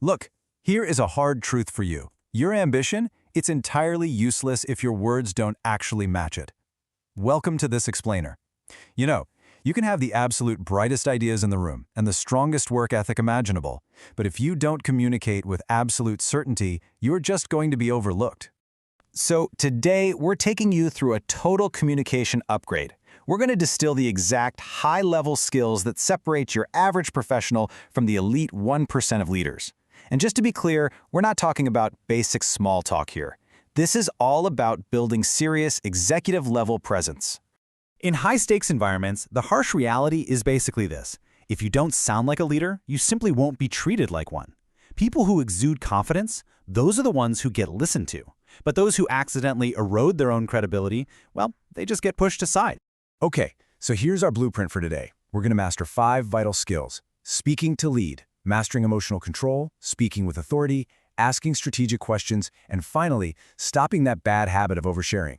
Look, here is a hard truth for you. Your ambition, it's entirely useless if your words don't actually match it. Welcome to this explainer. You know, you can have the absolute brightest ideas in the room and the strongest work ethic imaginable, but if you don't communicate with absolute certainty, you're just going to be overlooked. So today, we're taking you through a total communication upgrade. We're going to distill the exact high-level skills that separate your average professional from the elite 1% of leaders. And just to be clear, we're not talking about basic small talk here. This is all about building serious executive-level presence. In high-stakes environments, the harsh reality is basically this. If you don't sound like a leader, you simply won't be treated like one. People who exude confidence, those are the ones who get listened to. But those who accidentally erode their own credibility, well, they just get pushed aside. Okay, so here's our blueprint for today. We're going to master 5 vital skills: speaking to lead, mastering emotional control, speaking with authority, asking strategic questions, and finally, stopping that bad habit of oversharing.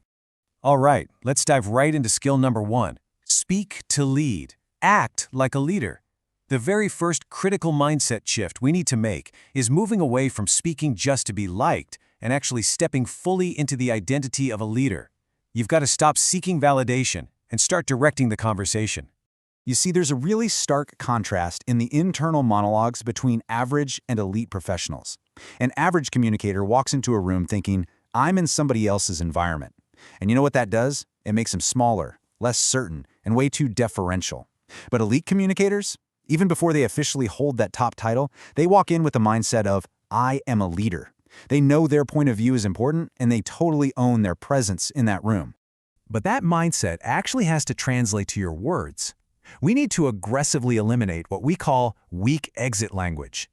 All right, let's dive right into skill number 1. Speak to lead. Act like a leader. The very first critical mindset shift we need to make is moving away from speaking just to be liked and actually stepping fully into the identity of a leader. You've got to stop seeking validation and start directing the conversation. You see, there's a really stark contrast in the internal monologues between average and elite professionals. An average communicator walks into a room thinking, I'm in somebody else's environment. And you know what that does? It makes them smaller, less certain, and way too deferential. But elite communicators, even before they officially hold that top title, they walk in with the mindset of, I am a leader. They know their point of view is important, and they totally own their presence in that room. But that mindset actually has to translate to your words. We need to aggressively eliminate what we call weak exit language.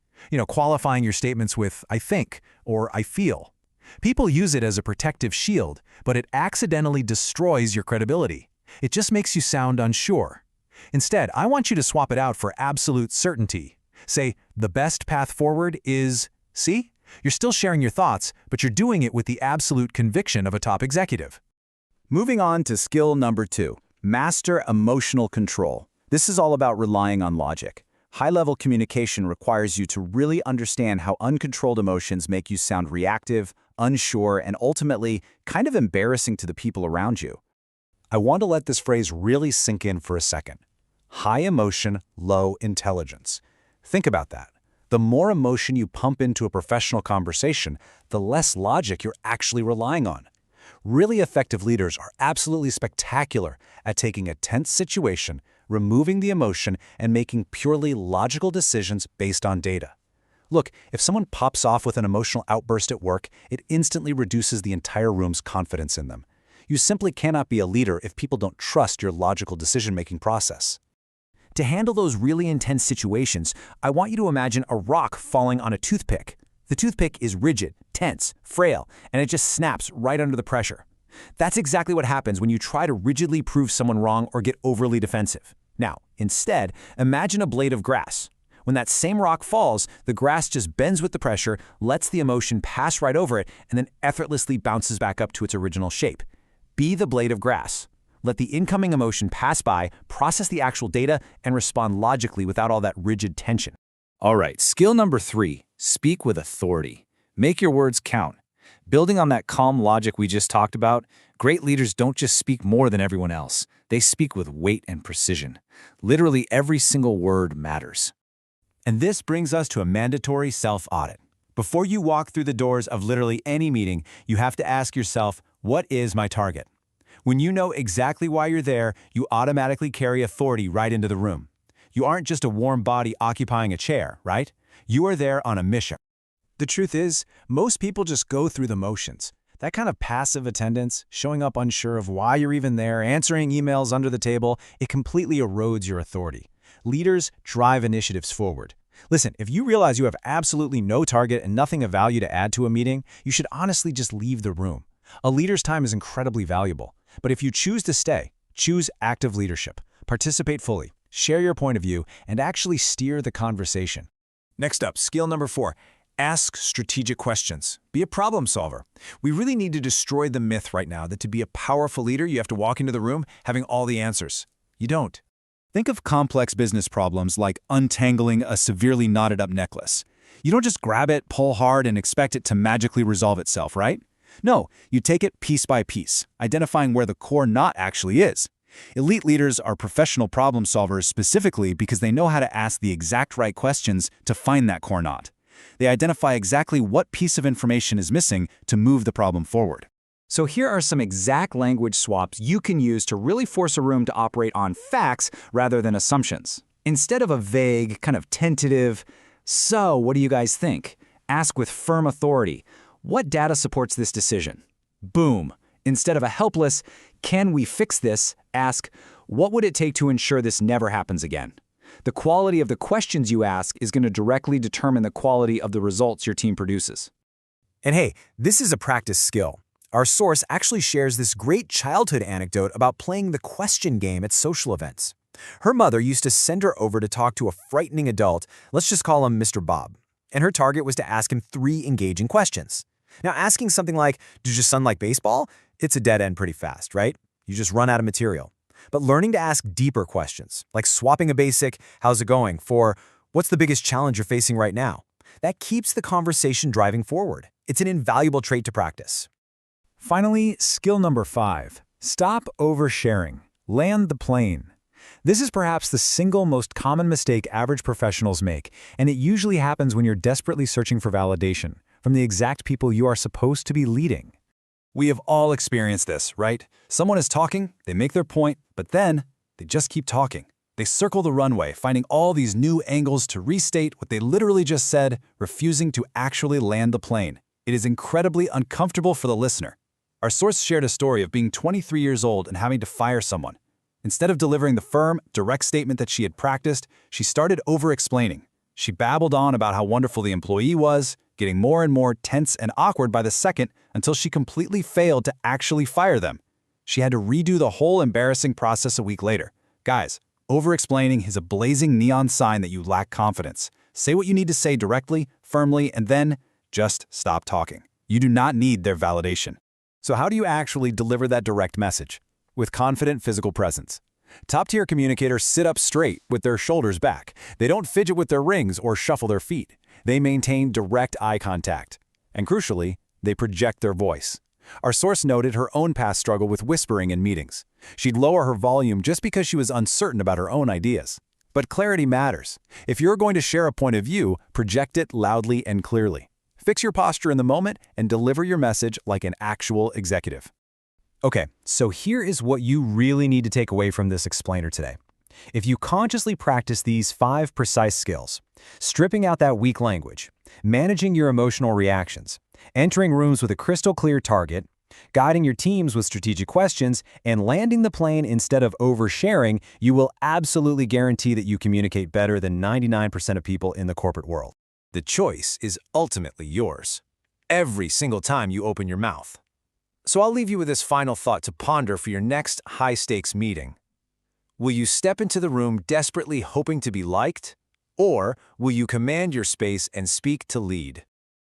Qualifying your statements with I think or I feel. People use it as a protective shield, but it accidentally destroys your credibility. It just makes you sound unsure. Instead, I want you to swap it out for absolute certainty. Say, the best path forward is, see? You're still sharing your thoughts, but you're doing it with the absolute conviction of a top executive. Moving on to skill number 2, master emotional control. This is all about relying on logic. High-level communication requires you to really understand how uncontrolled emotions make you sound reactive, unsure, and ultimately kind of embarrassing to the people around you. I want to let this phrase really sink in for a second. High emotion, low intelligence. Think about that. The more emotion you pump into a professional conversation, the less logic you're actually relying on. Really effective leaders are absolutely spectacular at taking a tense situation, removing the emotion, and making purely logical decisions based on data. Look, if someone pops off with an emotional outburst at work, it instantly reduces the entire room's confidence in them. You simply cannot be a leader if people don't trust your logical decision-making process. To handle those really intense situations, I want you to imagine a rock falling on a toothpick. The toothpick is rigid, tense, frail, and it just snaps right under the pressure. That's exactly what happens when you try to rigidly prove someone wrong or get overly defensive. Now, instead, imagine a blade of grass. When that same rock falls, the grass just bends with the pressure, lets the emotion pass right over it, and then effortlessly bounces back up to its original shape. Be the blade of grass. Let the incoming emotion pass by, process the actual data, and respond logically without all that rigid tension. All right, skill number 3, speak with authority. Make your words count. Building on that calm logic we just talked about, great leaders don't just speak more than everyone else. They speak with weight and precision. Literally every single word matters. And this brings us to a mandatory self-audit. Before you walk through the doors of literally any meeting, you have to ask yourself, what is my target? When you know exactly why you're there, you automatically carry authority right into the room. You aren't just a warm body occupying a chair, right? You are there on a mission. The truth is, most people just go through the motions. That kind of passive attendance, showing up unsure of why you're even there, answering emails under the table, it completely erodes your authority. Leaders drive initiatives forward. Listen, if you realize you have absolutely no target and nothing of value to add to a meeting, you should honestly just leave the room. A leader's time is incredibly valuable. But if you choose to stay, choose active leadership. Participate fully, share your point of view, and actually steer the conversation. Next up, skill number 4. Ask strategic questions. Be a problem solver. We really need to destroy the myth right now that to be a powerful leader, you have to walk into the room having all the answers. You don't. Think of complex business problems like untangling a severely knotted up necklace. You don't just grab it, pull hard, and expect it to magically resolve itself, right? No, you take it piece by piece, identifying where the core knot actually is. Elite leaders are professional problem solvers specifically because they know how to ask the exact right questions to find that core knot. They identify exactly what piece of information is missing to move the problem forward. So here are some exact language swaps you can use to really force a room to operate on facts rather than assumptions. Instead of a vague, kind of tentative, "So, what do you guys think?" ask with firm authority, "What data supports this decision?" Boom. Instead of a helpless, "Can we fix this?" ask, "What would it take to ensure this never happens again?" The quality of the questions you ask is going to directly determine the quality of the results your team produces. And hey, this is a practice skill. Our source actually shares this great childhood anecdote about playing the question game at social events. Her mother used to send her over to talk to a frightening adult, let's just call him Mr. Bob, and her target was to ask him 3 engaging questions. Now, asking something like, "Does your son like baseball?" It's a dead end pretty fast, right? You just run out of material. But learning to ask deeper questions, like swapping a basic, "How's it going?" for, "What's the biggest challenge you're facing right now?" that keeps the conversation driving forward. It's an invaluable trait to practice. Finally, skill number 5. Stop oversharing. Land the plane. This is perhaps the single most common mistake average professionals make, and it usually happens when you're desperately searching for validation from the exact people you are supposed to be leading. We have all experienced this, right? Someone is talking, they make their point, but then they just keep talking. They circle the runway, finding all these new angles to restate what they literally just said, refusing to actually land the plane. It is incredibly uncomfortable for the listener. Our source shared a story of being 23 years old and having to fire someone. Instead of delivering the firm, direct statement that she had practiced, she started over-explaining. She babbled on about how wonderful the employee was, getting more and more tense and awkward by the second until she completely failed to actually fire them. She had to redo the whole embarrassing process a week later. Guys, over-explaining is a blazing neon sign that you lack confidence. Say what you need to say directly, firmly, and then just stop talking. You do not need their validation. So how do you actually deliver that direct message? With confident physical presence. Top-tier communicators sit up straight with their shoulders back. They don't fidget with their rings or shuffle their feet. They maintain direct eye contact. And crucially, they project their voice. Our source noted her own past struggle with whispering in meetings. She'd lower her volume just because she was uncertain about her own ideas. But clarity matters. If you're going to share a point of view, project it loudly and clearly. Fix your posture in the moment and deliver your message like an actual executive. Okay, so here is what you really need to take away from this explainer today. If you consciously practice these 5 precise skills, stripping out that weak language, managing your emotional reactions, entering rooms with a crystal clear target, guiding your teams with strategic questions, and landing the plane instead of oversharing, you will absolutely guarantee that you communicate better than 99% of people in the corporate world. The choice is ultimately yours, every single time you open your mouth. So I'll leave you with this final thought to ponder for your next high-stakes meeting. Will you step into the room desperately hoping to be liked? Or will you command your space and speak to lead?